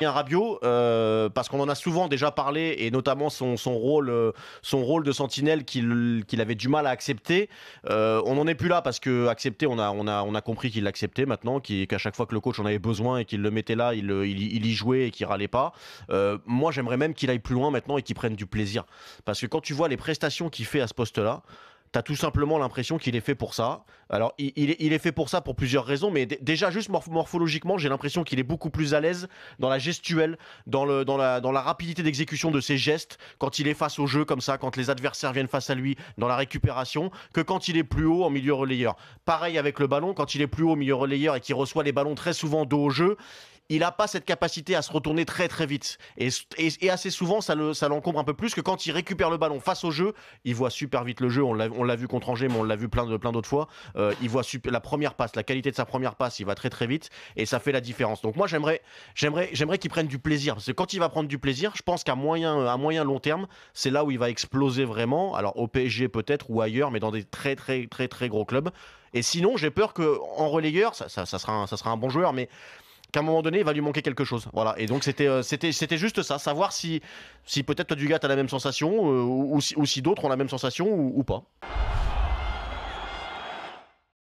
Un Rabiot, parce qu'on en a souvent déjà parlé, et notamment son rôle de sentinelle qu'il avait du mal à accepter. On n'en est plus là parce que accepter, on a compris qu'il l'acceptait maintenant, qu'à chaque fois que le coach en avait besoin et qu'il le mettait là, il y jouait et qu'il râlait pas. Moi, j'aimerais même qu'il aille plus loin maintenant et qu'il prenne du plaisir. Parce que quand tu vois les prestations qu'il fait à ce poste-là, t'as tout simplement l'impression qu'il est fait pour ça. Alors, il est fait pour ça pour plusieurs raisons, mais déjà, juste morphologiquement, j'ai l'impression qu'il est beaucoup plus à l'aise dans la gestuelle, dans la rapidité d'exécution de ses gestes, quand il est face au jeu comme ça, quand les adversaires viennent face à lui, dans la récupération, que quand il est plus haut en milieu relayeur. Pareil avec le ballon, quand il est plus haut au milieu relayeur et qu'il reçoit les ballons très souvent dos au jeu, il n'a pas cette capacité à se retourner très très vite. Et assez souvent, ça l'encombre un peu plus que quand il récupère le ballon face au jeu, il voit super vite le jeu. On l'a vu contre Angers, mais on l'a vu plein d'autres fois. Il voit la première passe, la qualité de sa première passe, il va très très vite et ça fait la différence. Donc moi, j'aimerais qu'il prenne du plaisir. Parce que quand il va prendre du plaisir, je pense qu'à moyen long terme, c'est là où il va exploser vraiment. Alors au PSG peut-être ou ailleurs, mais dans des très très très très gros clubs. Et sinon, j'ai peur qu'en relayeur, ça sera un bon joueur, mais qu'à un moment donné, il va lui manquer quelque chose. Voilà. Et donc, c'était juste ça. Savoir si peut-être toi, Dugat, t'as la même sensation, ou si d'autres ont la même sensation, ou pas.